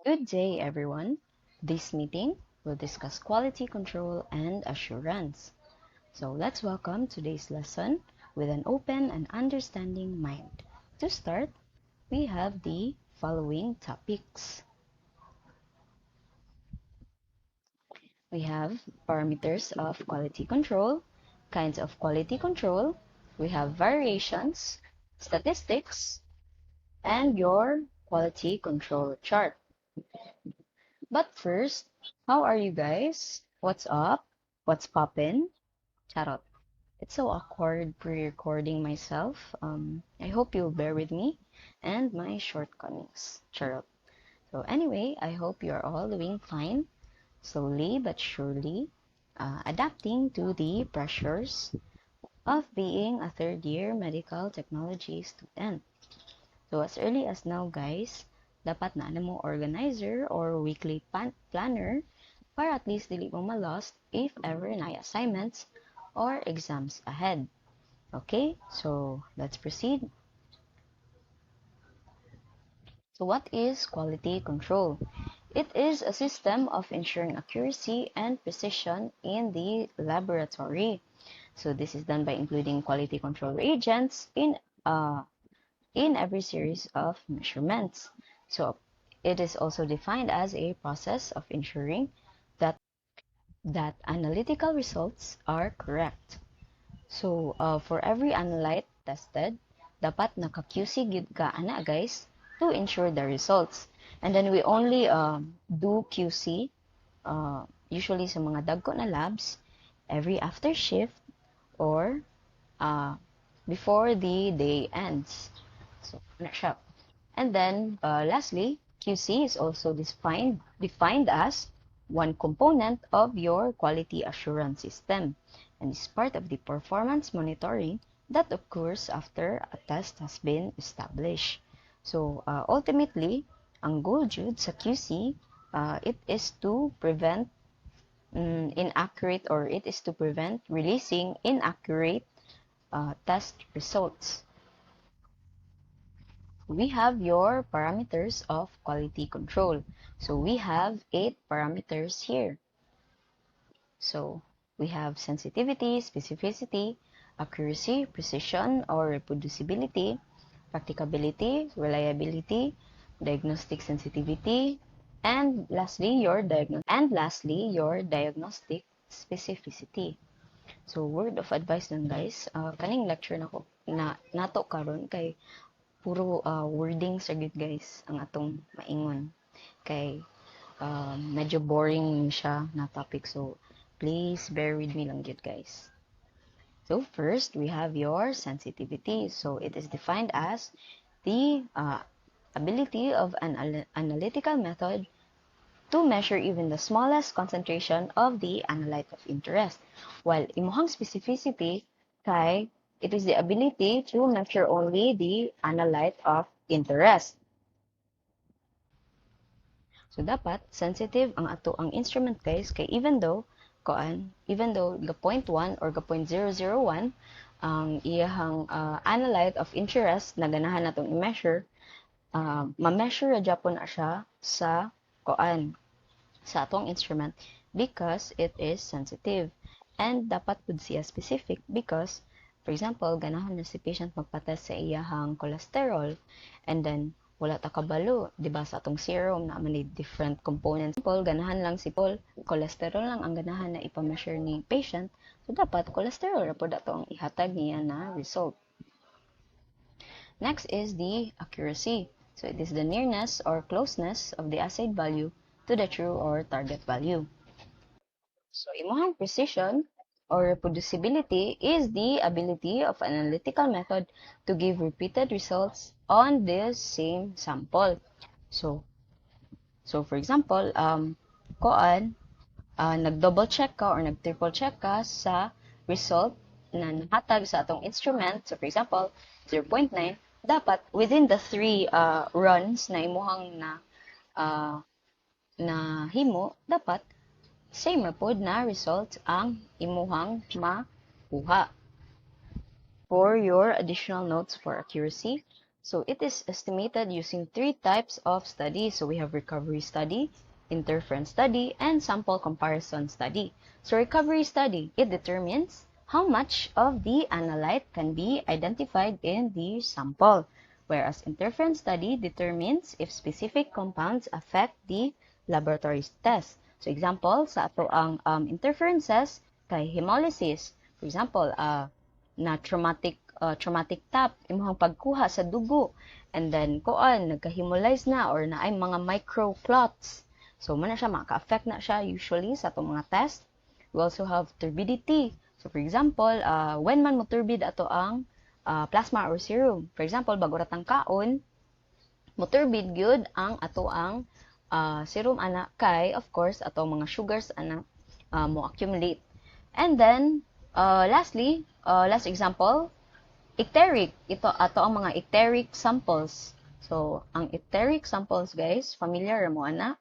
Good day, everyone. This meeting will discuss quality control and assurance. So let's welcome today's lesson with an open and understanding mind. To start, we have the following topics. We have parameters of quality control, kinds of quality control, we have variations, statistics, and your quality control chart. But first, how are you guys? What's up? What's poppin'? Charot. It's so awkward pre-recording myself. I hope you'll bear with me and my shortcomings. Charot. So anyway, I hope you're all doing fine, slowly but surely, adapting to the pressures of being a third-year medical technology student. So as early as now, guys, dapat na mo organizer or weekly planner para at least dili mo ma-lost if ever na assignments or exams ahead. Okay, so let's proceed. So what is quality control? It is a system of ensuring accuracy and precision in the laboratory. So this is done by including quality control agents in every series of measurements. So it is also defined as a process of ensuring that analytical results are correct. So for every analyte tested, dapat naka-QC gyud ka ana guys to ensure the results. And then we only do QC usually sa mga dagko na labs every after shift or before the day ends. So, na siya. And then, lastly, QC is also defined as one component of your quality assurance system and is part of the performance monitoring that occurs after a test has been established. So, ultimately, ang goal jud sa QC, it is to prevent releasing inaccurate test results. We have your parameters of quality control. So we have 8 parameters here. So we have sensitivity, specificity, accuracy, precision or reproducibility, practicability, reliability, diagnostic sensitivity, and lastly your diagnostic specificity. So word of advice lang guys, kaning lecture nato karon kay puro wording sa gid guys ang atong maingon kay medyo boring siya na topic, so please bear with me lang gid guys. So first we have your sensitivity. So it is defined as the ability of an analytical method to measure even the smallest concentration of the analyte of interest, while imuhang specificity kay it is the ability to measure only the analyte of interest. So dapat sensitive ang instrument guys kay even though ga 0.1 or ga 0.001 ang iyahang analyte of interest na ganahan natong i-measure, ma-measure Japon na siya sa sa atong instrument because it is sensitive. And dapat pud siya specific because, for example, ganahan na si patient magpatest sa iyahang cholesterol and then wala ta kabalo, di ba, sa atong serum na may different components. Ganahan lang si cholesterol lang ang ganahan na ipa-measure ni patient. So dapat cholesterol ra pud ato ang ihatag niya na result. Next is the accuracy. So it is the nearness or closeness of the assayed value to the true or target value. So imuhang precision or reproducibility is the ability of an analytical method to give repeated results on the same sample. So for example, nag-double check ka or nag-triple check ka sa result na nahatag sa atong instrument. So for example, 0.9, dapat within the 3 runs na imuhang na himo, dapat same ra pod na result ang imuhang makuha. For your additional notes for accuracy, So it is estimated using 3 types of study. So we have recovery study, interference study, and sample comparison study. So recovery study, it determines how much of the analyte can be identified in the sample, whereas interference study determines if specific compounds affect the laboratory test. So example, sa ato ang interferences kay hemolysis. For example, na traumatic tap, imong pagkuha sa dugo, and then nagka-hemolyze na or na ay mga microclots. So, man na siya, maka-affect na siya usually sa itong mga test. We also have turbidity. So, for example, when man mo turbid ato ang plasma or serum. For example, bago ratang kaon, mo turbid gyud ang ato ang serum ana kay, of course, ato mga sugars ana mo accumulate. And then, lastly, last example, icteric. Ito ato ang mga icteric samples. So, ang icteric samples, guys, familiar mo ana?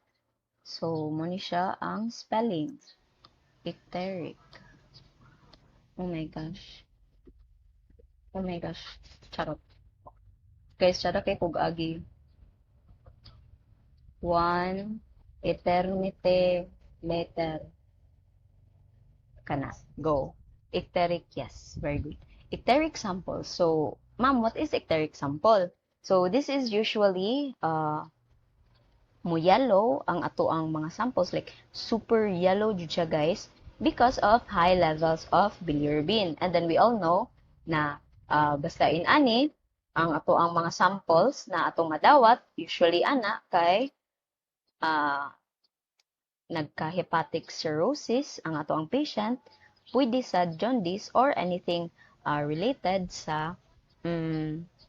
So, mo ni siya ang spelling. Icteric. Oh my gosh. Oh my gosh. Charot. Guys, charot kay kog agi. 1 eternity later. Kana. Go. Icteric, yes. Very good. Icteric sample. So, ma'am, what is icteric sample? So, this is usually mo yellow ang ato ang mga samples, like super yellow jud siya, guys, because of high levels of bilirubin. And then we all know na basta inani ang ato ang mga samples na atong madawat, usually ana kay nagka-hepatic cirrhosis ang ato ang patient, pwede sa jaundice or anything related sa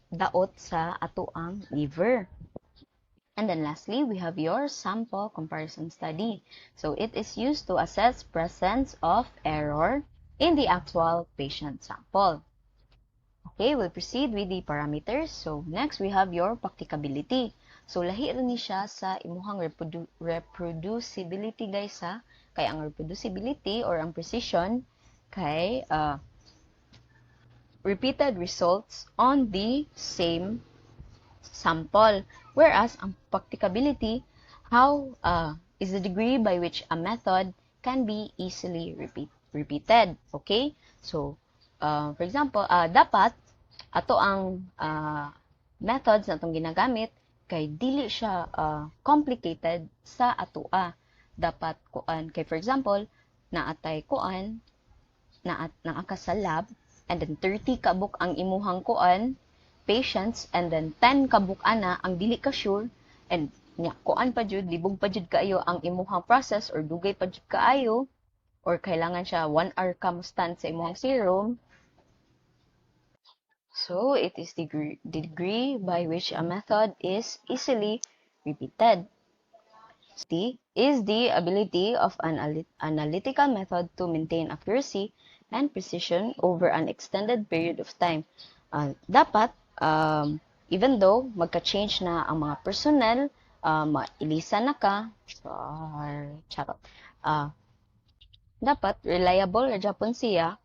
daot sa ato ang liver. And then lastly, we have your sample comparison study. So it is used to assess presence of error in the actual patient sample. Okay, we'll proceed with the parameters. So next, we have your practicability. So lahi rin ni siya sa imuhang reproducibility, guys, ha? Kaya ang reproducibility or ang precision kay repeated results on the same sample. Whereas, ang practicability, how is the degree by which a method can be easily repeated. Okay? So, for example, dapat ato ang methods na itong ginagamit kay dili siya complicated sa atoa. Dapat kuan kay, for example, naatay kuan naaka sa lab, and then 30 kabuk ang imuhang kuan patients, and then 10 kabuk ana ang dili ka sure, and kuan pa jud, libog pa jud kaayo ang imuhang process or dugay pa jud kaayo, or kailangan siya 1 hour ka mo stand sa imuhang serum. So it is the degree by which a method is easily repeated. C is the ability of an analytical method to maintain accuracy and precision over an extended period of time. Dapat, even though magka-change na ang mga personnel, mailisan na ka, charot, dapat reliable na Japon siya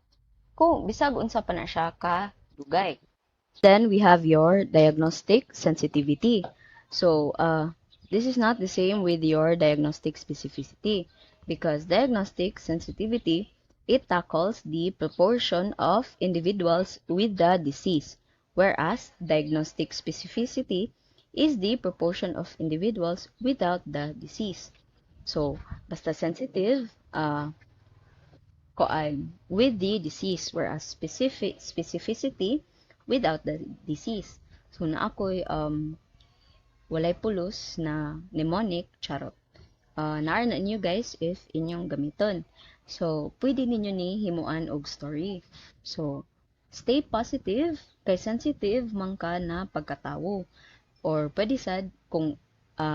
kung bisag unsa pa na siya ka dugay. Then we have your diagnostic sensitivity. So, this is not the same with your diagnostic specificity, because diagnostic sensitivity, it tackles the proportion of individuals with the disease, whereas diagnostic specificity is the proportion of individuals without the disease. So, basta sensitive, with the disease, whereas specificity without the disease. So, na ako'y walay pulos na mnemonic, charot. Naar na ninyo, guys, if inyong gamiton. So, pwede ninyo ni himuan og story. So, stay positive, kay sensitive man ka na pagkatawo. Or pwede sad, kung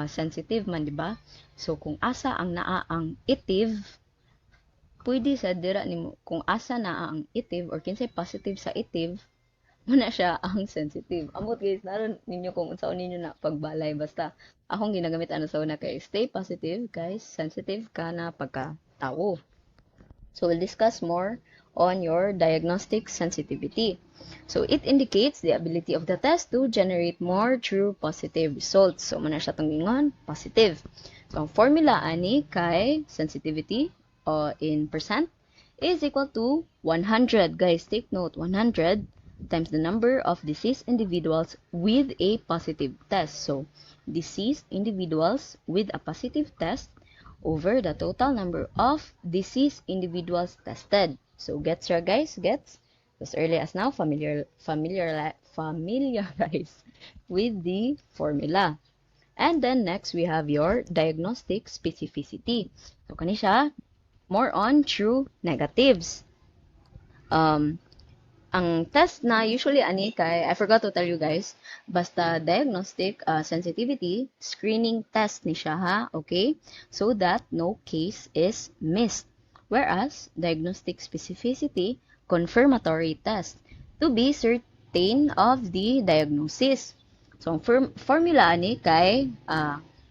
sensitive man, di ba? So, kung asa ang naa ang itive, pwede sad dira nimo, kung asa naa ang itive, or kinsay positive sa itive, muna siya ang sensitive. Amot, guys, naroon ninyo kung unsaon ninyo na pagbalay. Basta, akong ginagamit ano sa una kay stay positive, guys. Sensitive ka na pagkatawo. So we'll discuss more on your diagnostic sensitivity. So it indicates the ability of the test to generate more true positive results. So muna siya itong ingon, positive. So ang formula ani kay sensitivity in percent is equal to 100. Guys, take note, 100 times the number of deceased individuals with a positive test. So deceased individuals with a positive test over the total number of deceased individuals tested. So gets ya guys? Gets? As early as now, familiarize with the formula. And then next, we have your diagnostic specificity. So kani siya, more on true negatives. Ang test na usually ani kay, I forgot to tell you guys, basta diagnostic sensitivity, screening test ni siya ha, okay? So that no case is missed. Whereas, diagnostic specificity, confirmatory test to be certain of the diagnosis. So, ang formula ani kay,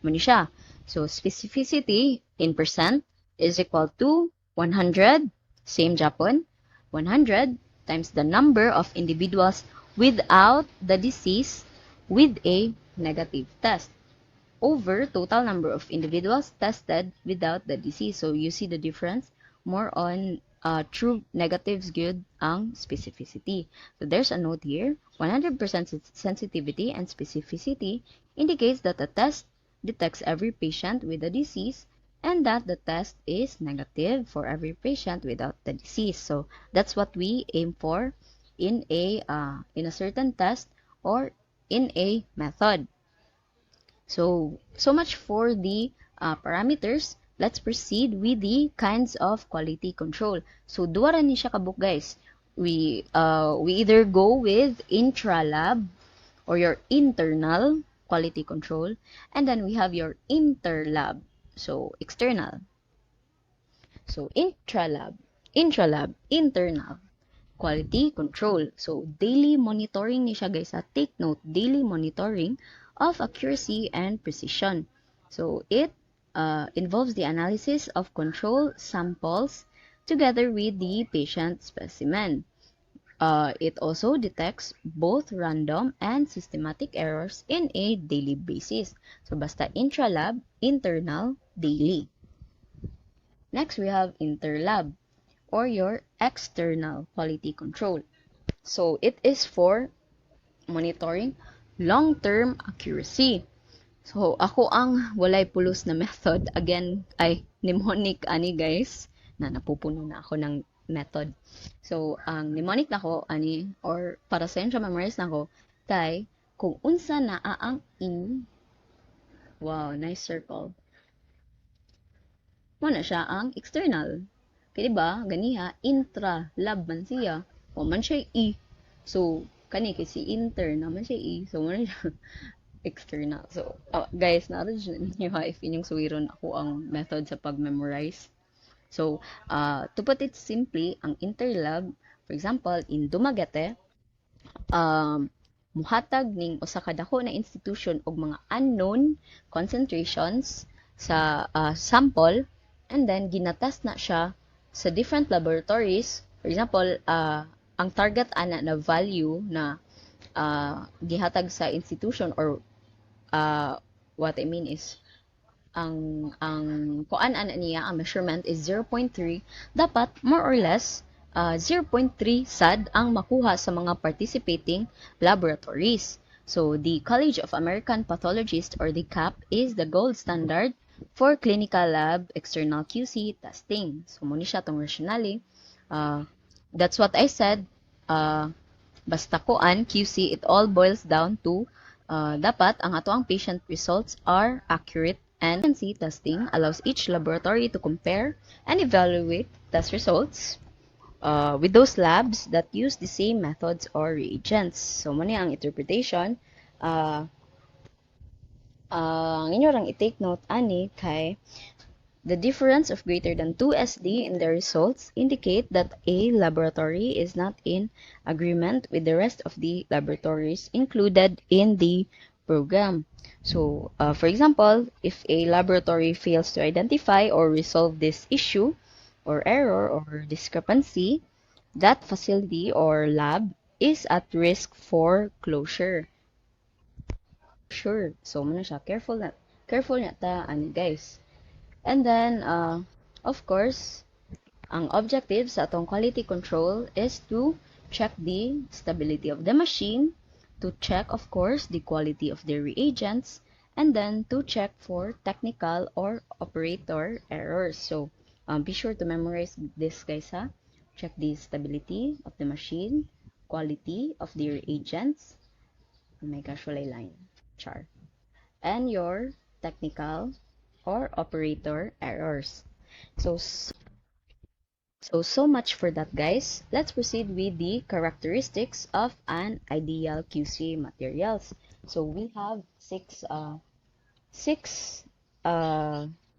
muna siya. So, specificity in percent is equal to 100, same Japon, 100 times the number of individuals without the disease with a negative test over total number of individuals tested without the disease. So you see the difference, more on true negatives good ang specificity. So there's a note here, 100% sensitivity and specificity indicates that the test detects every patient with the disease and that the test is negative for every patient without the disease. So that's what we aim for in a certain test or in a method. So much for the parameters. Let's proceed with the kinds of quality control. So duwa ra ni siya kabuk guys. We either go with intra-lab or your internal quality control, and then we have your interlab. So, external. So, intralab, internal, quality control. So, daily monitoring ni siya guys. Take note, daily monitoring of accuracy and precision. So, it involves the analysis of control samples together with the patient specimen. It also detects both random and systematic errors in a daily basis. So, basta intralab, internal, daily. Next, we have interlab or your external quality control. So, it is for monitoring long-term accuracy. So, ako ang walay pulos na method. Again, ay mnemonic ani guys, na napupuno na ako ng method. So, ang mnemonic na ko ani, or para sa inyo memorize na ko, kay kung unsa na ang wow, nice circle. Mo na siya ang external. Kaya diba, ganiha, intra-lab man siya. O man siya E. So, kani kasi inter naman siya E. So, mo na siya external. So, guys, naroon nyo ha, if inyong suwiron ako ang method sa pag-memorize. So, to put it simply, ang interlab, for example, in Dumaguete, muhatag ning usa ka dako na institution og mga unknown concentrations sa sample, and then ginatest na siya sa different laboratories. For example, ang target ana na value na gihatag sa institution, or what I mean is ang kuan ana niya, ang measurement is 0.3, dapat more or less 0.3 sad ang makuha sa mga participating laboratories. So the College of American Pathologists, or the CAP, is the gold standard for clinical lab external QC testing. So muna siya tong rationale. That's what I said. Basta kuan QC, it all boils down to dapat ang ato ang patient results are accurate, and QC testing allows each laboratory to compare and evaluate test results with those labs that use the same methods or reagents. So muna ang interpretation. Ang inyo rang i-take note ani kay the difference of greater than 2 SD in the results indicate that a laboratory is not in agreement with the rest of the laboratories included in the program. So, for example, if a laboratory fails to identify or resolve this issue, or error or discrepancy, that facility or lab is at risk for closure. Sure. So, muna siya. Careful na ta, ano guys. And then, of course, ang objective sa atong quality control is to check the stability of the machine, to check, of course, the quality of the reagents, and then to check for technical or operator errors. So, be sure to memorize this, guys, ha? Check the stability of the machine, quality of the reagents. Oh my gosh, walay line. Char. And your technical or operator errors. So, so much for that, guys. Let's proceed with the characteristics of an ideal QC materials. So we have six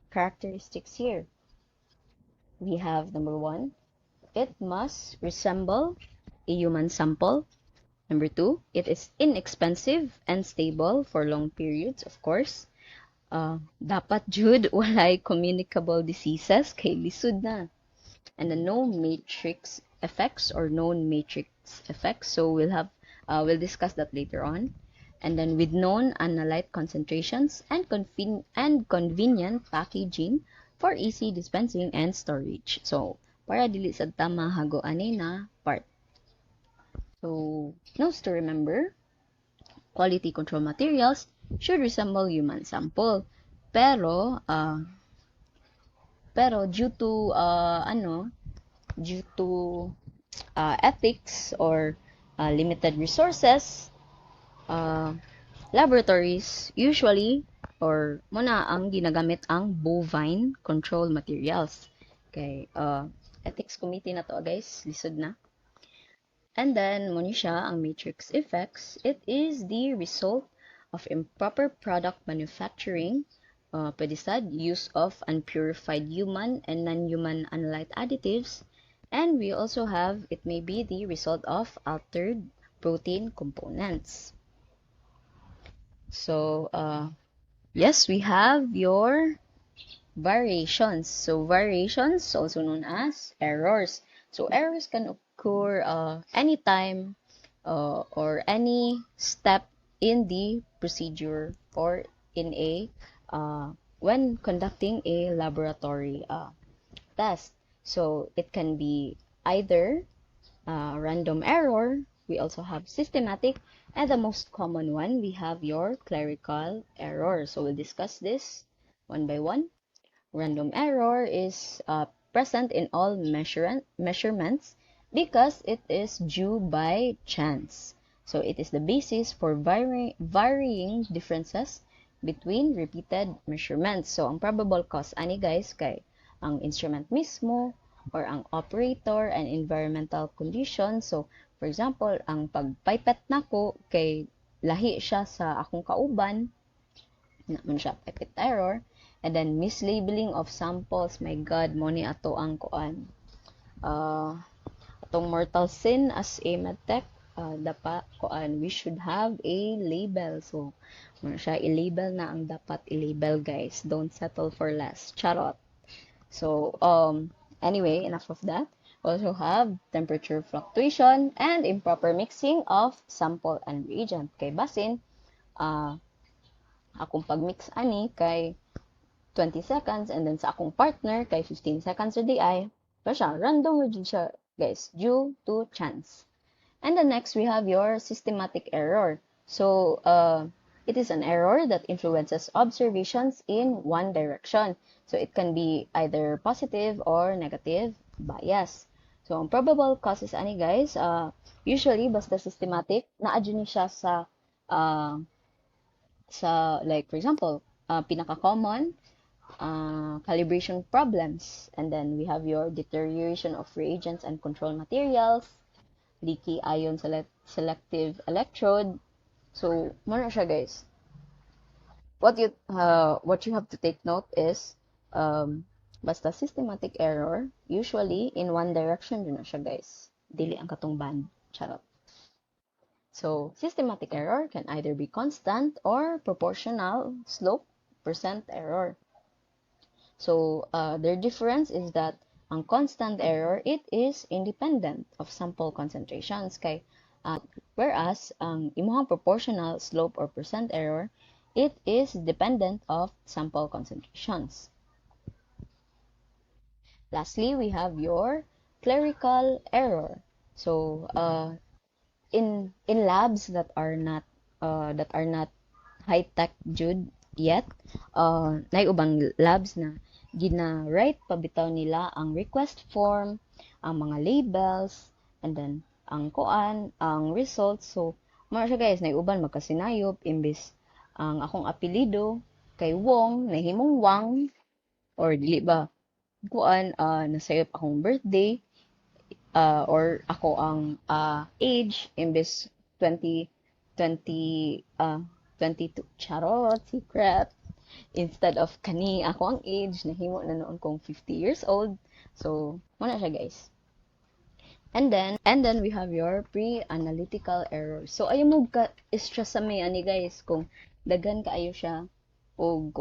characteristics here. We have number one, it must resemble a human sample. Number two, it is inexpensive and stable for long periods, of course. Dapat jud walay communicable diseases kay lisod na. And the no matrix effects or known matrix effects. So we'll discuss that later on. And then with known analyte concentrations and convenient packaging for easy dispensing and storage. So para dili sad ta mahago ani na part. So notes to remember, quality control materials should resemble human sample. Pero due to ethics or limited resources, laboratories usually or muna ang ginagamit ang bovine control materials. Okay, ethics committee na to, guys, lisod na. And then muna siya ang matrix effects. It is the result of improper product manufacturing, pedicide, use of unpurified human and non-human analyte additives, and we also have, it may be the result of altered protein components. So, yes, we have your variations. So, variations, also known as errors. So, errors can occur anytime or any step in the procedure or in a when conducting a laboratory test. So it can be either random error, we also have systematic, and the most common one, we have your clerical error. So we'll discuss this one by one. Random error is present in all measurements because it is due by chance. So it is the basis for varying differences between repeated measurements. So ang probable cause ani guys kay ang instrument mismo or ang operator and environmental conditions. So for example, ang pagpipet nako kay lahi siya sa akong kauban, na man siya pipet error. And then mislabeling of samples, my god, mo ni ato ang kuan. Atong mortal sin as a medtech, dapat kuan, we should have a label. So mo siya i-label na ang dapat i-label, guys. Don't settle for less. Charot. So anyway, enough of that. Also have temperature fluctuation and improper mixing of sample and reagent. Kay basin, akong pagmix ani kay 20 seconds and then sa akong partner kay 15 seconds or di ay pero siya random jud siya, guys, due to chance. And the next we have your systematic error. So it is an error that influences observations in one direction. So it can be either positive or negative bias. So ang probable causes ani guys, usually basta systematic naa jud ni siya sa like for example, pinaka-common calibration problems, and then we have your deterioration of reagents and control materials, leaky ion selective electrode. So mo na siya, guys. What you have to take note is basta systematic error usually in one direction yun na siya, guys, dili ang katong band. Charot. So systematic error can either be constant or proportional slope percent error. So their difference is that ang constant error, it is independent of sample concentrations. Whereas, ang imuhang proportional slope or percent error, it is dependent of sample concentrations. Lastly, we have your clerical error. So, in labs that are not high tech jud yet, ubang labs na gina-write pabitaw nila ang request form, ang mga labels, and then ang results. So mga siya guys, uban magkasinayop imbis ang akong apelido kay Wong nahimong Wang, or dili ba nasayop akong birthday, or ako ang age imbes 20 20 22 charot secret, instead of kani ako ang age nahimo na noon kong 50 years old. So muna siya guys. And then we have your pre-analytical error. So ayo mo ka stress sa may ani guys kung daghan kaayo siya o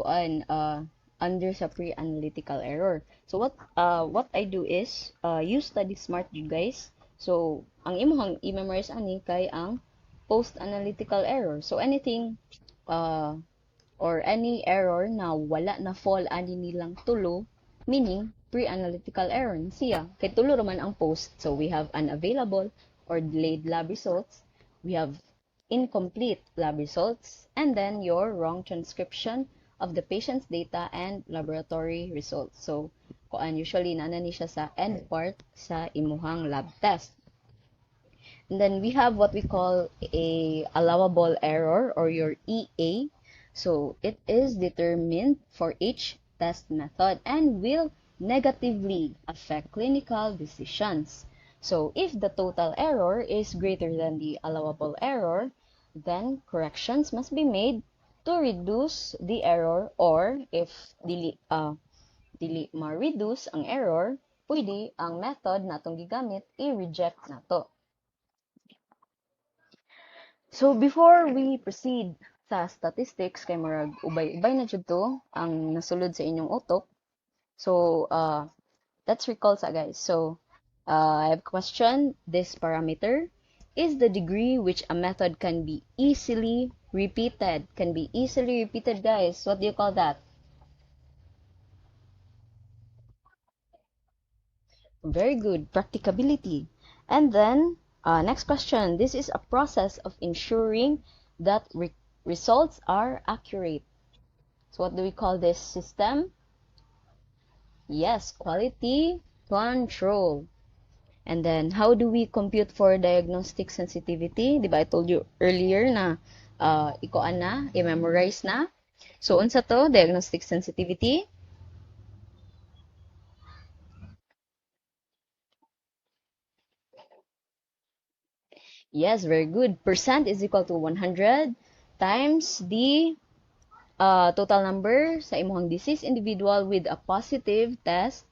under sa pre-analytical error. So what I do is you study smart you guys. So ang imong i-memorize ani kay ang post-analytical error. So anything or any error na wala na fall ani nilang tulo, meaning pre-analytical error siya. Kay tulo raman ang post. So we have unavailable or delayed lab results. We have incomplete lab results, and then your wrong transcription of the patient's data and laboratory results. So, usually nana ni siya sa end part sa imuhang lab test. And then we have what we call a allowable error or your EA. So, it is determined for each test method and will negatively affect clinical decisions. So, if the total error is greater than the allowable error, then corrections must be made to reduce the error, or if dili ma-reduce ang error, pwede ang method natong gigamit i-reject nato. So before we proceed sa statistics, kay marag ubay-ubay na jud to ang nasulod sa inyong utok. So let's recall sa guys. So I have a question. This parameter is the degree which a method can be easily repeated. Can be easily repeated, guys. What do you call that? Very good. Practicability. And then, next question. This is a process of ensuring that results are accurate. So what do we call this system? Yes, quality control. And then, how do we compute for diagnostic sensitivity? Diba, I told you earlier na ikuan na, i-memorize na. So, unsa to? Diagnostic sensitivity. Yes, very good. Percent is equal to 100 times the total number sa imong disease individual with a positive test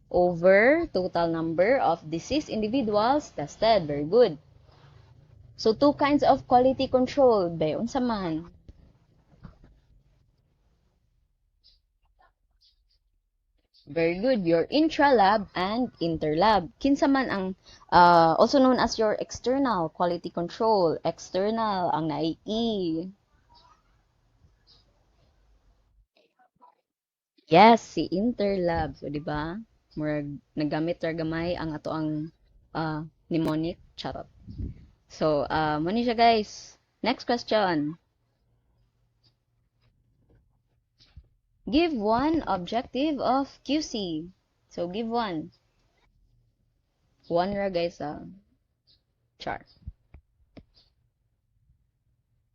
over total number of disease individuals tested. Very good. So, two kinds of quality control. Bayon sa man. Very good. Your intra-lab and inter-lab. Kinsa man ang also known as your external quality control. External ang nai-E. Yes, si interlab. So, di ba? Murag nagamit ra gamay ang ato ang mnemonic. Charot. So, mo ni siya guys. Next question. Give one objective of QC. So, give one. One ra guys, chart.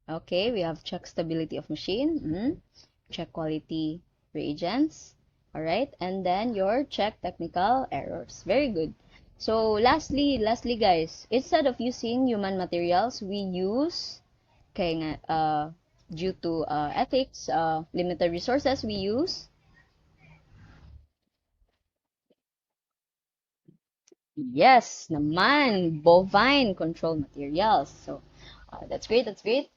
Okay, we have check stability of machine, check quality reagents, all right, and then your check technical errors. Very good. So lastly guys, instead of using human materials, we use due to ethics, limited resources, we use yes naman bovine control materials. So that's great, that's great.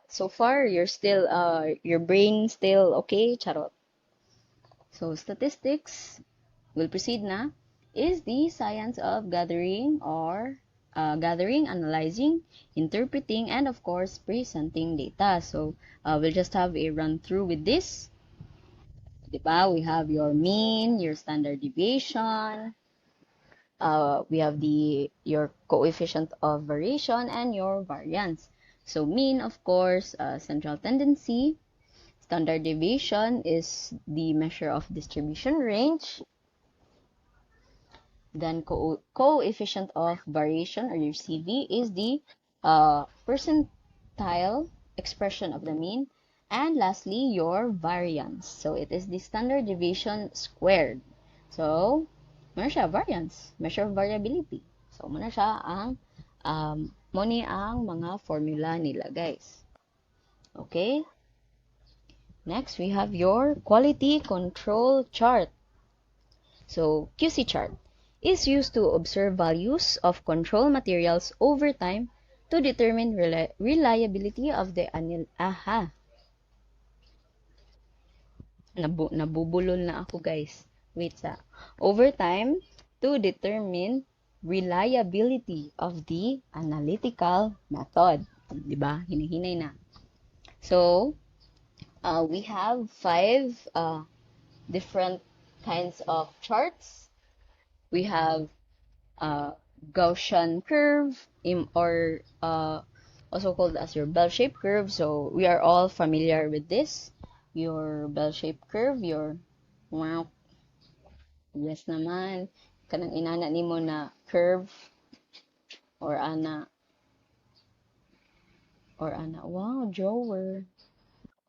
So far you're still your brain still okay, charot. So statistics, we'll proceed na. is the science of gathering, analyzing, interpreting, and of course, presenting data. So, we'll just have a run through with this. Diba? We have your mean, your standard deviation, we have your coefficient of variation, and your variance. So, mean, of course, central tendency. Standard deviation is the measure of distribution range. Then coefficient of variation, or your CV, is the percentile expression of the mean. And lastly, your variance. So it is the standard deviation squared. So, muna siya variance, measure of variability. So, muna siya ang muni ang mga formula nila, guys. Okay? Next, we have your quality control chart. So, QC chart is used to observe values of control materials over time to determine reliability of the nabubulol na ako, guys. Wait sa. Over time to determine reliability of the analytical method. Diba? Hinahinay na. So, we have 5 different kinds of charts. We have Gaussian curve, or also called as your bell-shaped curve. So we are all familiar with this. Your bell-shaped curve, your wow, yes naman, kanang inana nimo na curve, or ana, wow, drawer.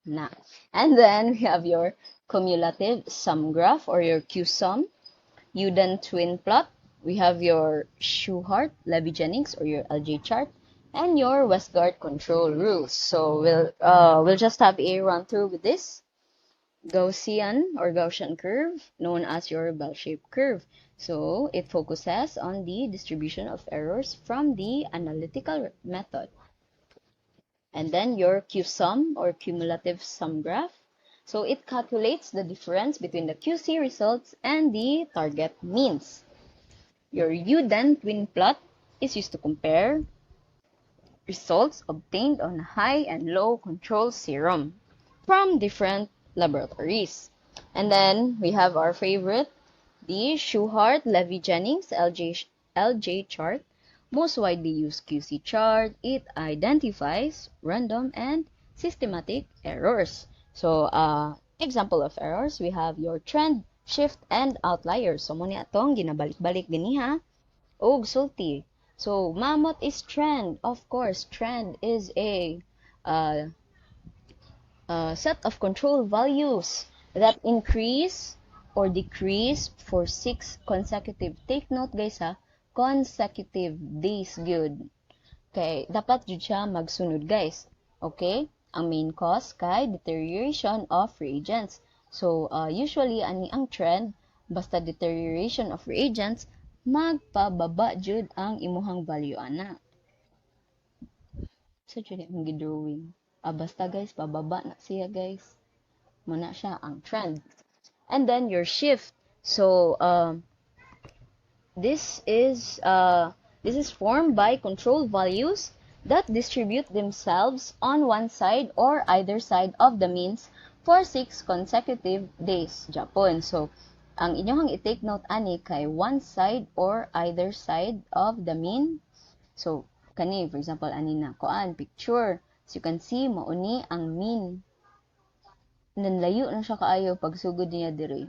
Na. And then we have your cumulative sum graph, or your Q-sum. Uden twin plot. We have your Shewhart-Levy-Jennings, or your LJ chart, and your Westgard control rules. So we'll just have a run through with this. Gaussian or Gaussian curve, known as your bell-shaped curve. So it focuses on the distribution of errors from the analytical method. And then your Q-sum or cumulative sum graph. So it calculates the difference between the QC results and the target means. Your Uden twin plot is used to compare results obtained on high and low control serum from different laboratories. And then we have our favorite, the Shewhart-Levy-Jennings LJ chart. Most widely used QC chart. It identifies random and systematic errors. So, example of errors, we have your trend, shift, and outliers. So, muna atong ginabalik-balik ganiha. Og sulti. So, mamot is trend. Of course, trend is a set of control values that increase or decrease for 6 consecutive. Take note, guys, ha. Consecutive days good. Okay, dapat jud siya magsunod, guys. Okay? Ang main cause kay deterioration of reagents. So, usually ani ang trend basta deterioration of reagents, magpababa jud ang imuhang value ana. So, jud ang gidrawing. Basta guys, pababa na siya, guys. Muna siya ang trend. And then your shift. So, this is formed by control values that distribute themselves on one side or either side of the means for 6 consecutive days. Japon. So, ang inyong i-take note ani kay one side or either side of the mean. So, kani, for example, ani na koan picture. So, you can see mauni ang mean. Nanlayo na siya kaayo pagsugod niya diri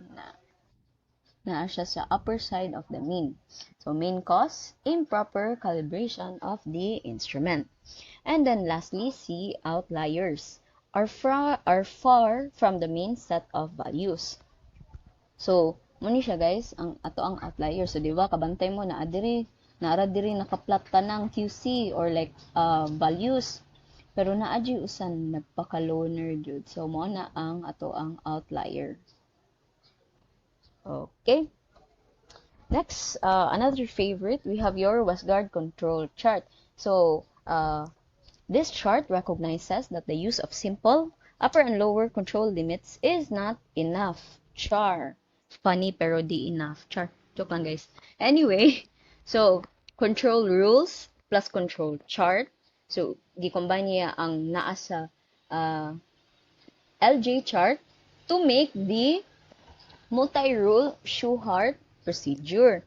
na siya sa upper side of the mean. So, main cause, improper calibration of the instrument. And then lastly, see outliers are far from the main set of values. So, muni siya, guys, ang outlier. So, di ba, kabantay mo na naara diri nakaplat ka ng QC or like values. Pero naadji usan nagpaka-loner jud. So, mo na ang outlier. Okay. Next, another favorite, we have your Westgard control chart. So, this chart recognizes that the use of simple upper and lower control limits is not enough. Char. Funny pero di enough. Char. Joke lang, guys. Anyway, so, control rules plus control chart. So, gi-combine niya ang naa sa LJ chart to make the multi-rule Shewhart procedure.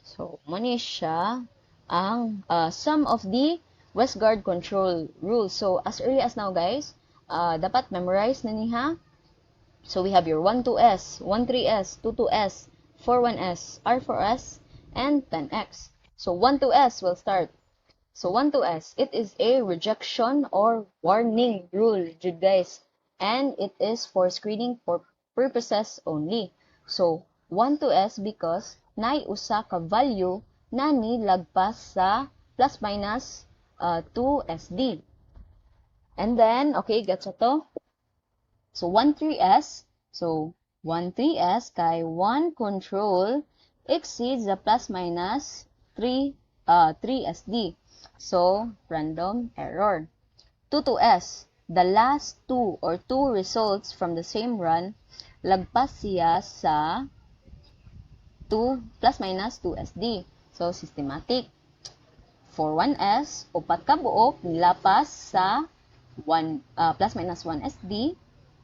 So, muna siya ang some of the Westgard control rules. So, as early as now, guys, dapat memorize na niya. So, we have your 12S, 13S, 22S, 41S, R4S, and 10X. So, 12S will start. So, 12S, it is a rejection or warning rule, Jude, guys. And it is for screening for purposes only. So, 12S because nay usa ka value na ni lagpas sa plus minus 2SD. And then, okay, gets to? So, 13S. So, 13S kay 1 control exceeds the plus minus 3SD. So, random error. 22S. The last two or two results from the same run, lagpas siya sa 2 plus minus 2SD. So, systematic. For 1S, upat ka buok, nilapas sa 1 plus minus 1SD.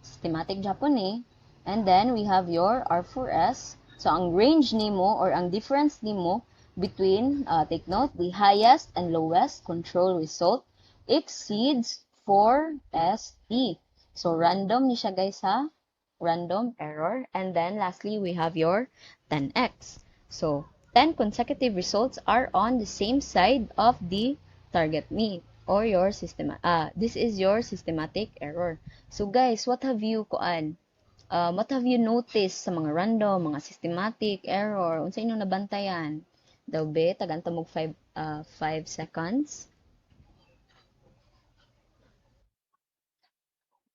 Systematic Japanese. And then, we have your R4S. So, ang range nimo or ang difference nimo between, take note, the highest and lowest control result exceeds 4SD. So, random ni siya, guys, ha? Random error. And then, lastly, we have your 10X. So, 10 consecutive results are on the same side of the target mean or your system. This is your systematic error. So, guys, what have you noticed sa mga random, mga systematic error? Unsa inyong nabantayan? Daw be, tagantang mo 5 seconds.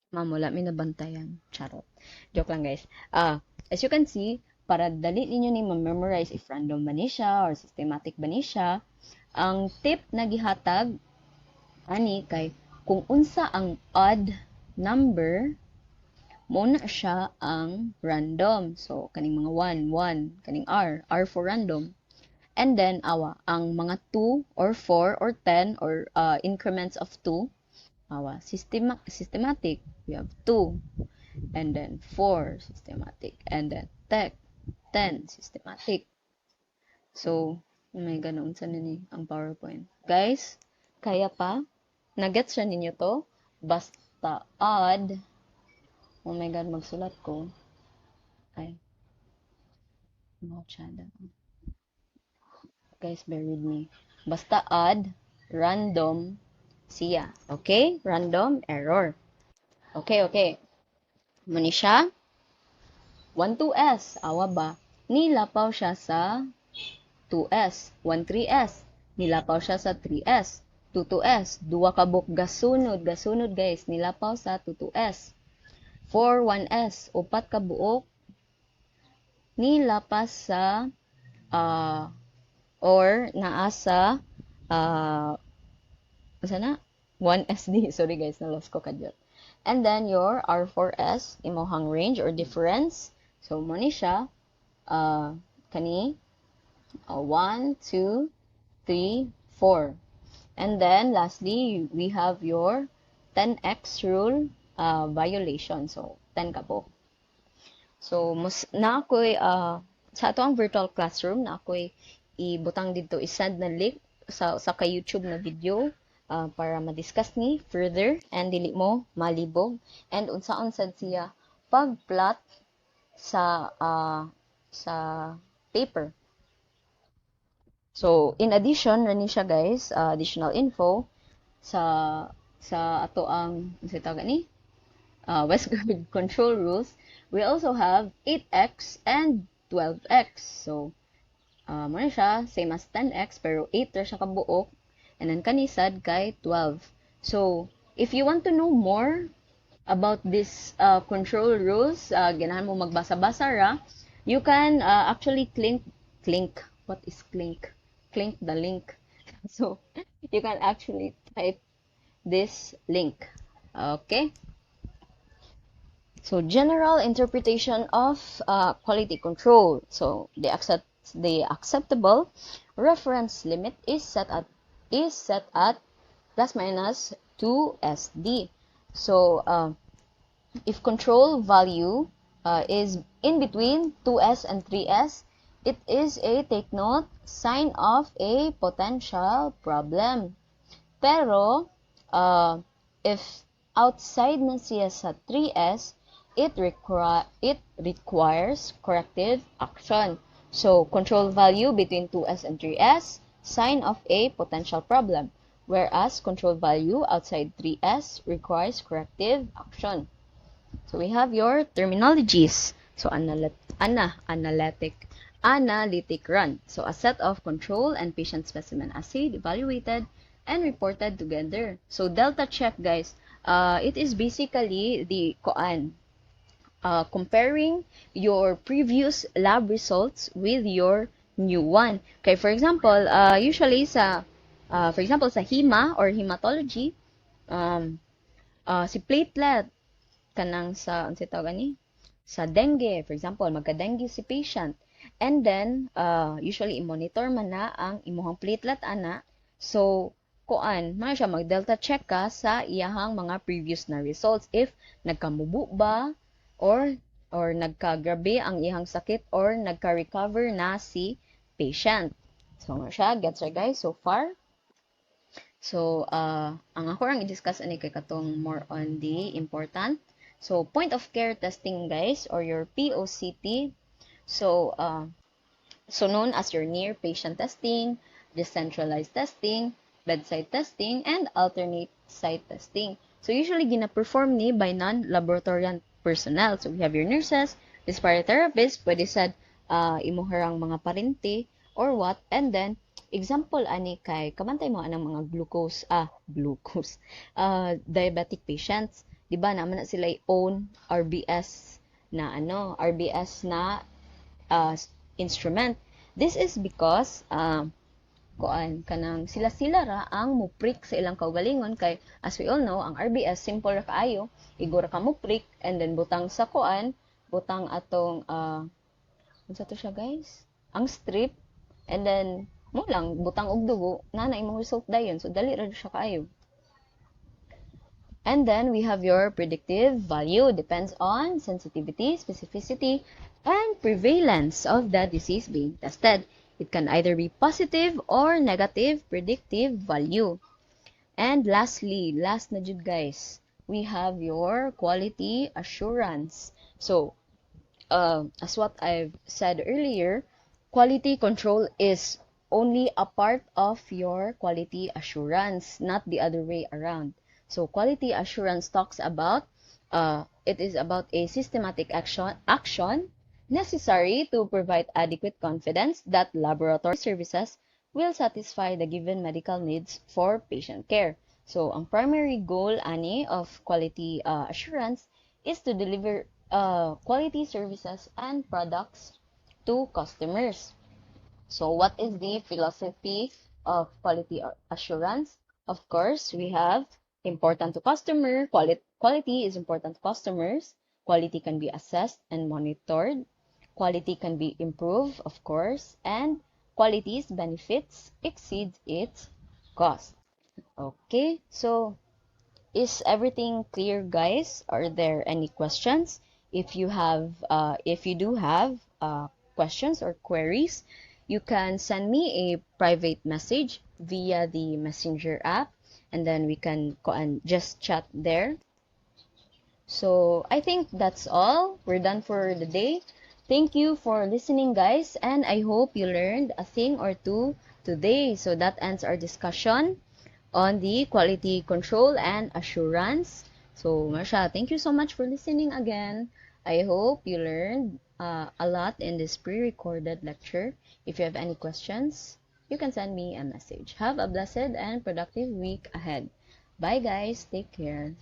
Ma'am, wala may nabantayan. Charot. Joke lang, guys. As you can see, para dali ninyo ni ma-memorize if random ba ni siya or systematic ba ni siya, ang tip na gihatag ani kay kung unsa ang odd number, muna siya ang random. So, kaning mga 1, 1, kaning R for random. And then, ang mga 2 or 4 or 10 or increments of 2, systematic. We have 2, and then 4, systematic, and then 10, systematic. So, oh my God, naunsa na ni ang PowerPoint. Guys, kaya pa? Nagets siya ninyo to? Basta odd. Oh my God, magsulat ko. Ay. Guys, bear with me. Basta odd, random, siya. Okay? Random error. Okay. Muni siya. 12S. Awa ba? Nilapaw siya sa 2S. 13S. Nilapaw siya sa 3S. 22S. Duwa ka buk gasunod, guys. Nilapaw sa 22S. 41S. Upat ka buok. Nilapas sa or naasa sana 1SD. Sorry guys, na-lost ko kadyot. And then your R4S, imohang range or difference. So, mo ni siya kani 1, 2, 3, 4. And then lastly, we have your 10X rule violation. So, 10 ka po. So, na ako'y sa ato ang virtual classroom, na ako'y ibutang dito, isend na link sa kay YouTube na video para ma-discuss ni further and dili mo malibog. And unsaon sad siya pag-plot sa paper. So, in addition, rani siya guys, additional info sa ato ang sa tawag ni Westgard control rules. We also have 8x and 12x. So, muna siya, same as 10x, pero 8 ra siya kabuok. And then, kanisad kay 12. So, if you want to know more about this control rules, ganahan mo magbasa-basa ra, you can actually click. What is click? Click the link. So, you can actually type this link. Okay? So, general interpretation of quality control. So, the accept the acceptable reference limit is set at plus minus 2SD. So if control value is in between 2S and 3S, it is a, take note, sign of a potential problem. Pero if outside ng siya sa 3S, it requires corrective action. So, control value between 2S and 3S, sign of a potential problem. Whereas, control value outside 3S requires corrective action. So, we have your terminologies. So, analytic run. So, a set of control and patient specimen assayed, evaluated, and reported together. So, delta check, guys, it is basically the comparing your previous lab results with your new one. Okay, for example, usually sa hema or hematology, si platelet kanang sa sa dengue, for example, magka-dengue si patient, and then usually i-monitor man na ang imuhang platelet ana. So siya mag-delta check ka sa iyahang mga previous na results if nagkamubo ba or nagkagrabe ang iyahang sakit or nagka-recover na si patient. So siya, gets right guys so far? So ang ako rang i-discuss ani kay katong more on the important. So point of care testing, guys, or your POCT. So known as your near patient testing, decentralized testing, bedside testing, and alternate site testing. So usually gina-perform ni by non-laboratorial personnel. So we have your nurses, respiratory therapists, pwede sad imuharang mga parente or what, and then example ani kay kamantay mo anang mga glucose diabetic patients, di ba naman na sila own RBS na instrument. This is because kanang sila ra ang muprick sa ilang kaugalingon kay as we all know ang RBS simple ra kaayo, igora ka muprick and then butang sa butang atong unsa to siya guys, ang strip, and then mo lang butang og dugo na imong result dayon, so dali ra siya kaayo. And then we have your predictive value, depends on sensitivity, specificity, and prevalence of the disease being tested. It can either be positive or negative predictive value. And lastly, last na jud guys, we have your quality assurance. So, as what I've said earlier, quality control is only a part of your quality assurance, not the other way around. So, quality assurance talks about, it is about a systematic action necessary to provide adequate confidence that laboratory services will satisfy the given medical needs for patient care. So, ang primary goal ani of quality assurance is to deliver quality services and products to customers. So, what is the philosophy of quality assurance? Of course, we have important to customer. Quality is important to customers. Quality can be assessed and monitored. Quality can be improved, of course, and quality's benefits exceeds its cost. Okay, so is everything clear, guys? Are there any questions? If you do have questions or queries, you can send me a private message via the Messenger app, and then we can go and just chat there. So I think that's all. We're done for the day. Thank you for listening, guys, and I hope you learned a thing or two today. So that ends our discussion on the quality control and assurance. So Marsha, thank you so much for listening again. I hope you learned a lot in this pre-recorded lecture. If you have any questions, you can send me a message. Have a blessed and productive week ahead. Bye guys, take care.